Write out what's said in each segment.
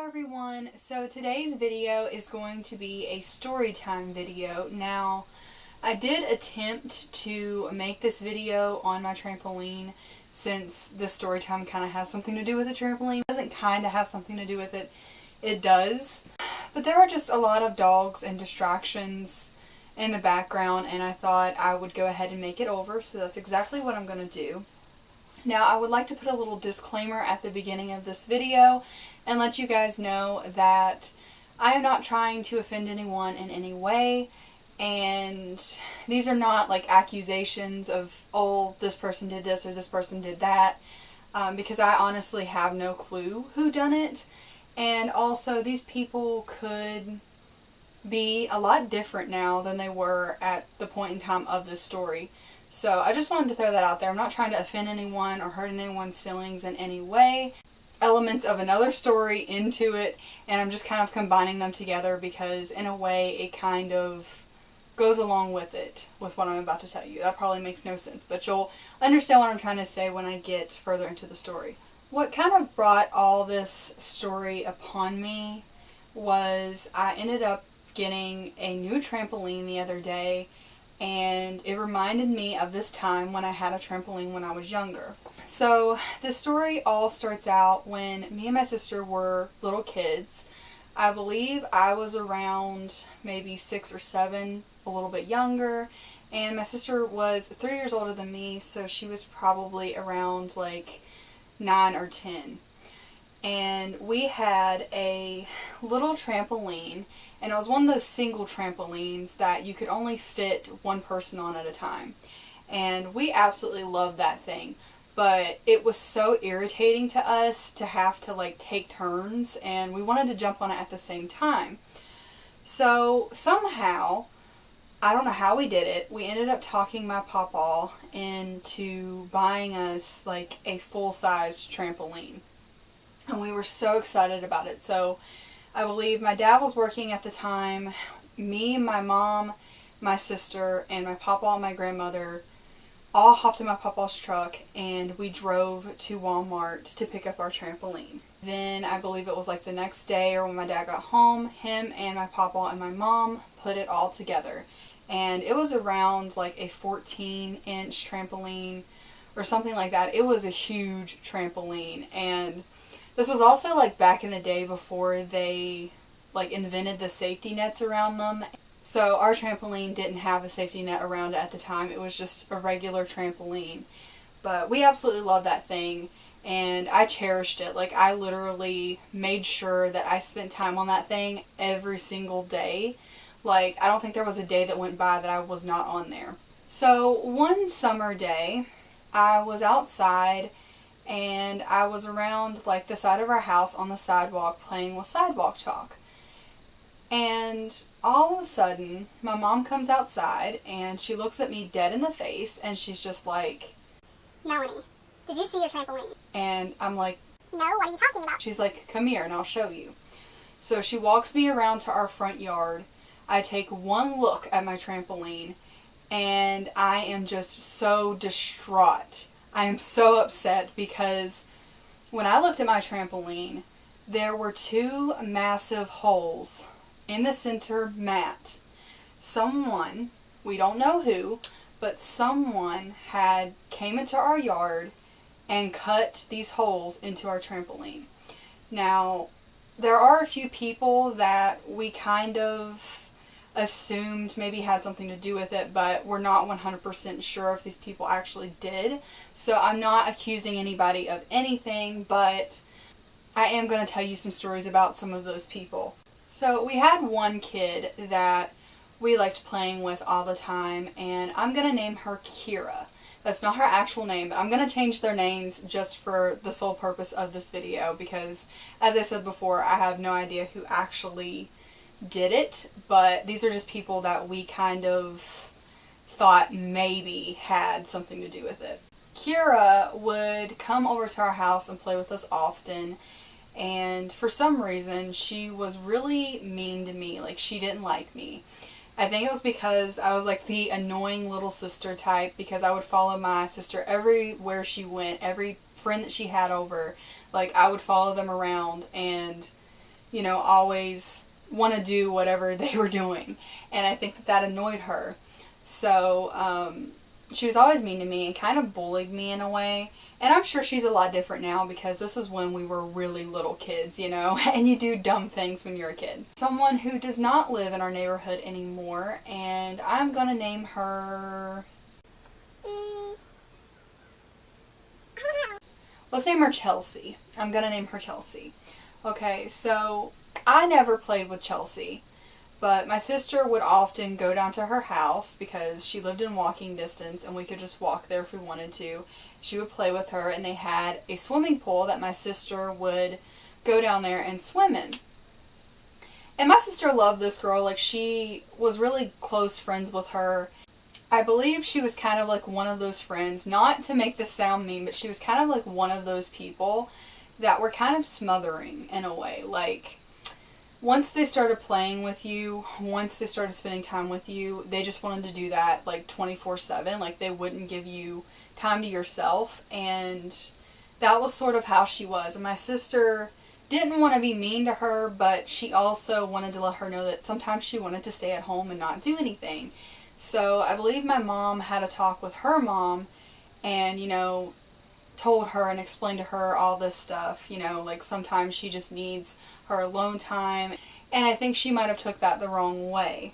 everyone, so today's video is going to be a story time video. Now, I did attempt to make this video on my trampoline since the story time kind of has something to do with the trampoline. It doesn't kind of have something to do with it, it does. But there were just a lot of dogs and distractions in the background, and I thought I would go ahead and make it over, so that's exactly what I'm going to do. Now, I would like to put a little disclaimer at the beginning of this video and let you guys know that I am not trying to offend anyone in any way, and these are not like accusations of, oh, this person did this or this person did that, because I honestly have no clue who done it, and also these people could be a lot different now than they were at the point in time of this story. So I just wanted to throw that out there. I'm not trying to offend anyone or hurt anyone's feelings in any way. Elements of another story into it, and I'm just kind of combining them together because in a way it kind of goes along with it, with what I'm about to tell you. That probably makes no sense, but you'll understand what I'm trying to say when I get further into the story. What kind of brought all this story upon me was I ended up getting a new trampoline the other day, and it reminded me of this time when I had a trampoline when I was younger. So the story all starts out when me and my sister were little kids. I believe I was around maybe 6 or 7, a little bit younger, and my sister was 3 years older than me, so she was probably around like 9 or 10. And we had a little trampoline, and it was one of those single trampolines that you could only fit one person on at a time. And we absolutely loved that thing. But it was so irritating to us to have to like take turns, and we wanted to jump on it at the same time. So somehow, I don't know how we did it, we ended up talking my papa into buying us like a full-sized trampoline. And we were so excited about it. So I believe my dad was working at the time. Me, my mom, my sister, and my papa and my grandmother all hopped in my papa's truck, and we drove to Walmart to pick up our trampoline. Then I believe it was like the next day or when my dad got home, him and my papa and my mom put it all together. And it was around like a 14-inch trampoline or something like that. It was a huge trampoline, and this was also like back in the day before they like invented the safety nets around them. So our trampoline didn't have a safety net around it at the time. It was just a regular trampoline. But we absolutely loved that thing, and I cherished it. Like, I literally made sure that I spent time on that thing every single day. Like, I don't think there was a day that went by that I was not on there. So one summer day, I was outside, and I was around like the side of our house on the sidewalk playing with sidewalk chalk. And all of a sudden, my mom comes outside and she looks at me dead in the face, and she's just like, "Melanie, did you see your trampoline?" And I'm like, "No, what are you talking about?" She's like, "Come here and I'll show you." So she walks me around to our front yard. I take one look at my trampoline, and I am just so distraught. I am so upset because when I looked at my trampoline, there were 2 massive holes in the center mat. Someone, we don't know who, but someone had came into our yard and cut these holes into our trampoline. Now, there are a few people that we kind of assumed maybe had something to do with it, but we're not 100% sure if these people actually did. So I'm not accusing anybody of anything, but I am going to tell you some stories about some of those people. So we had one kid that we liked playing with all the time, and I'm going to name her Kira. That's not her actual name, but I'm going to change their names just for the sole purpose of this video because, as I said before, I have no idea who actually did it, but these are just people that we kind of thought maybe had something to do with it. Kira would come over to our house and play with us often, and for some reason she was really mean to me. Like, she didn't like me. I think it was because I was like the annoying little sister type, because I would follow my sister everywhere she went. Every friend that she had over, like, I would follow them around, and always want to do whatever they were doing. And I think that annoyed her. So she was always mean to me and kind of bullied me in a way. And I'm sure she's a lot different now because this is when we were really little kids, and you do dumb things when you're a kid. Someone who does not live in our neighborhood anymore, and I'm going to name her... Let's name her Chelsea. I'm going to name her Chelsea. Okay, so I never played with Chelsea, but my sister would often go down to her house because she lived in walking distance and we could just walk there if we wanted to. She would play with her, and they had a swimming pool that my sister would go down there and swim in. And my sister loved this girl. Like, she was really close friends with her. I believe she was kind of like one of those friends, not to make this sound mean, but she was kind of like one of those people that were kind of smothering in a way. Like, once they started playing with you, once they started spending time with you, they just wanted to do that like 24/7. Like, they wouldn't give you time to yourself, and that was sort of how she was. And my sister didn't want to be mean to her, but she also wanted to let her know that sometimes she wanted to stay at home and not do anything. So I believe my mom had a talk with her mom and, told her and explained to her all this stuff, like sometimes she just needs her alone time. And I think she might have took that the wrong way.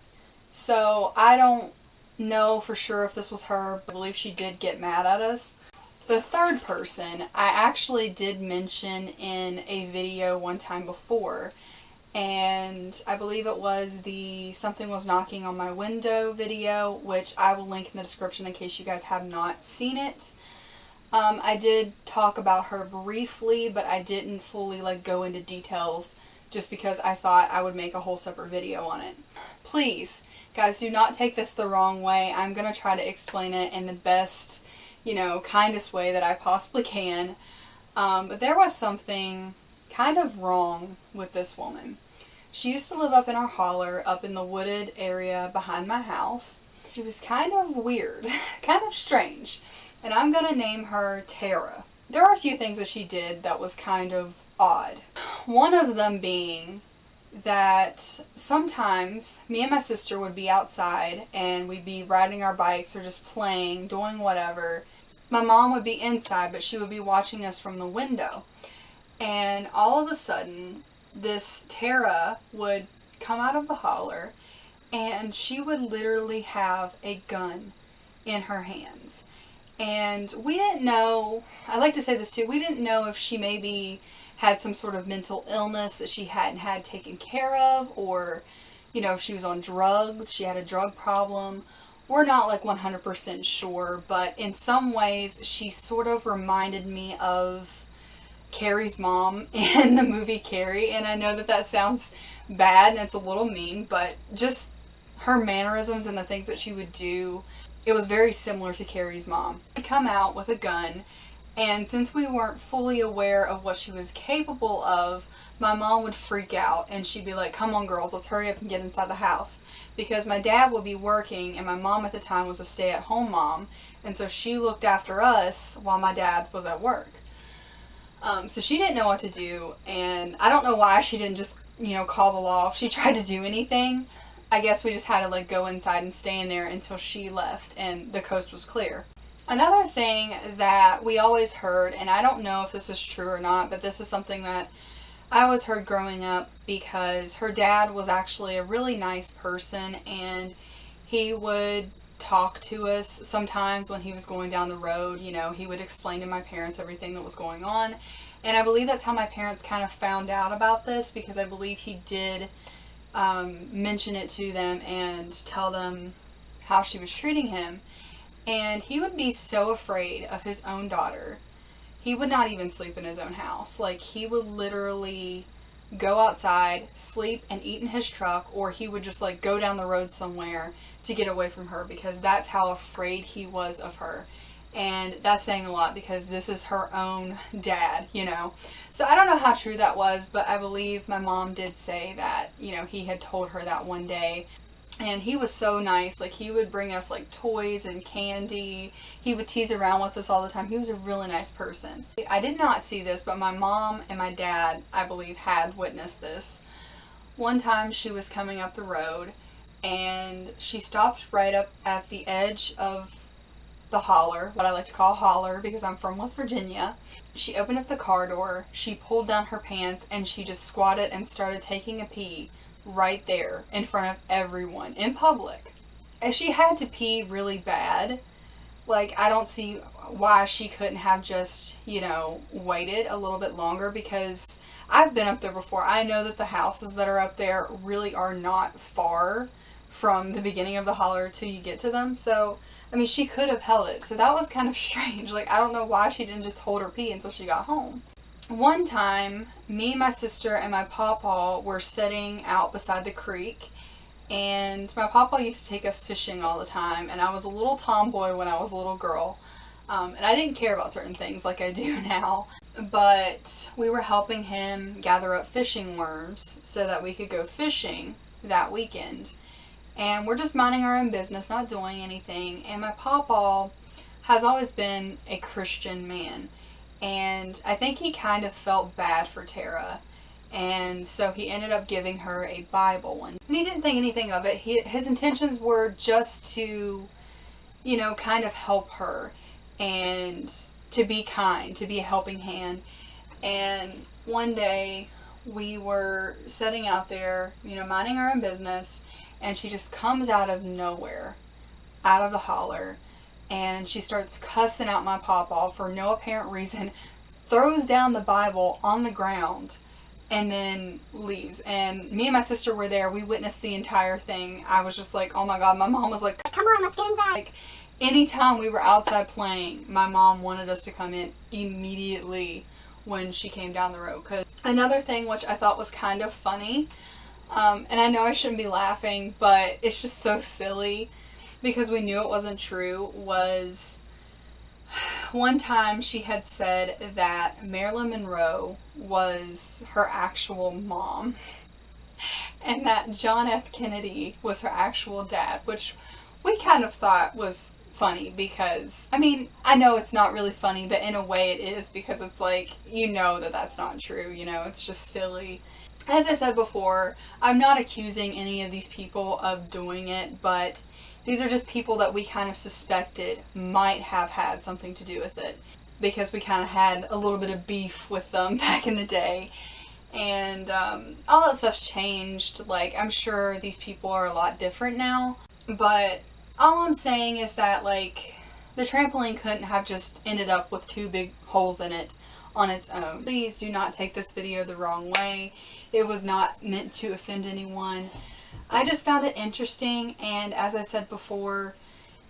So I don't know for sure if this was her, but I believe she did get mad at us. The third person I actually did mention in a video one time before, and I believe it was the Something Was Knocking on My Window video, which I will link in the description in case you guys have not seen it. I did talk about her briefly, but I didn't fully go into details just because I thought I would make a whole separate video on it. Please, guys, do not take this the wrong way. I'm going to try to explain it in the best, kindest way that I possibly can. But there was something kind of wrong with this woman. She used to live up in our holler, up in the wooded area behind my house. She was kind of weird, kind of strange. And I'm going to name her Tara. There are a few things that she did that was kind of odd. One of them being that sometimes me and my sister would be outside and we'd be riding our bikes or just playing, doing whatever. My mom would be inside, but she would be watching us from the window. And all of a sudden, this Tara would come out of the holler and she would literally have a gun in her hands. And we didn't know, I like to say this too, we didn't know if she maybe had some sort of mental illness that she hadn't had taken care of, or, if she was on drugs, she had a drug problem. We're not 100% sure, but in some ways she sort of reminded me of Carrie's mom in the movie Carrie. And I know that sounds bad and it's a little mean, but just her mannerisms and the things that she would do, it was very similar to Carrie's mom. She'd come out with a gun, and since we weren't fully aware of what she was capable of, my mom would freak out and she'd be like, "Come on girls, let's hurry up and get inside the house." Because my dad would be working and my mom at the time was a stay-at-home mom, and so she looked after us while my dad was at work. So she didn't know what to do, and I don't know why she didn't just, call the law if she tried to do anything. I guess we just had to go inside and stay in there until she left and the coast was clear. Another thing that we always heard, and I don't know if this is true or not, but this is something that I always heard growing up because her dad was actually a really nice person, and he would talk to us sometimes when he was going down the road. He would explain to my parents everything that was going on. And I believe that's how my parents kind of found out about this, because I believe he did mention it to them and tell them how she was treating him. And he would be so afraid of his own daughter. He would not even sleep in his own house. He would literally go outside, sleep, and eat in his truck, or he would just go down the road somewhere to get away from her, because that's how afraid he was of her. And that's saying a lot because this is her own dad, So I don't know how true that was, but I believe my mom did say that, he had told her that one day. And he was so nice. Like, he would bring us like toys and candy. He would tease around with us all the time. He was a really nice person. I did not see this, but my mom and my dad, I believe, had witnessed this. One time she was coming up the road and she stopped right up at the edge of the holler, what I like to call holler because I'm from West Virginia. She opened up the car door, she pulled down her pants, and she just squatted and started taking a pee right there in front of everyone in public. And she had to pee really bad. Like, I don't see why she couldn't have just, waited a little bit longer, because I've been up there before. I know that the houses that are up there really are not far from the beginning of the holler till you get to them. So, I mean, she could have held it. So that was kind of strange. Like, I don't know why she didn't just hold her pee until she got home. One time, me, my sister, and my pawpaw were sitting out beside the creek, and my pawpaw used to take us fishing all the time, and I was a little tomboy when I was a little girl, and I didn't care about certain things like I do now, but we were helping him gather up fishing worms so that we could go fishing that weekend, and we're just minding our own business, not doing anything, and my pawpaw has always been a Christian man. And I think he kind of felt bad for Tara. And so he ended up giving her a Bible one. And he didn't think anything of it. His intentions were just to, kind of help her. And to be kind, to be a helping hand. And one day we were sitting out there, minding our own business. And she just comes out of nowhere, out of the holler. And she starts cussing out my pawpaw for no apparent reason, throws down the Bible on the ground, and then leaves. And me and my sister were there. We witnessed the entire thing. I was just like, oh my God. My mom was like, come on, let's get inside. Like, anytime we were outside playing, my mom wanted us to come in immediately when she came down the road. Cause another thing which I thought was kind of funny, and I know I shouldn't be laughing, but it's just so silly, because we knew it wasn't true, was one time she had said that Marilyn Monroe was her actual mom, and that John F. Kennedy was her actual dad, which we kind of thought was funny, because, I mean, I know it's not really funny, but in a way it is, because it's like, that that's not true, it's just silly. As I said before, I'm not accusing any of these people of doing it, but these are just people that we kind of suspected might have had something to do with it, because we kind of had a little bit of beef with them back in the day. And all that stuff's changed. Like, I'm sure these people are a lot different now. But all I'm saying is that, like, the trampoline couldn't have just ended up with 2 big holes in it on its own. Please do not take this video the wrong way. It was not meant to offend anyone. I just found it interesting, and as I said before,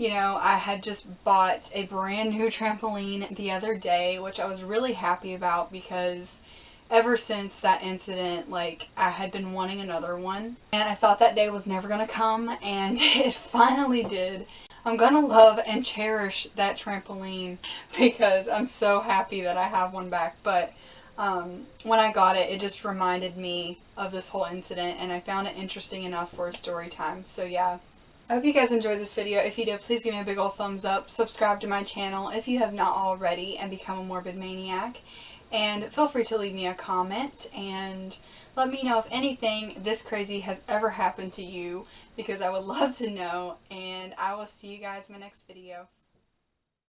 I had just bought a brand new trampoline the other day, which I was really happy about, because ever since that incident, like, I had been wanting another one, and I thought that day was never gonna come, and it finally did. I'm gonna love and cherish that trampoline, because I'm so happy that I have one back, but when I got it, it just reminded me of this whole incident, and I found it interesting enough for a story time. So yeah. I hope you guys enjoyed this video. If you did, please give me a big old thumbs up. Subscribe to my channel if you have not already, and become a morbid maniac. And feel free to leave me a comment and let me know if anything this crazy has ever happened to you, because I would love to know. And I will see you guys in my next video.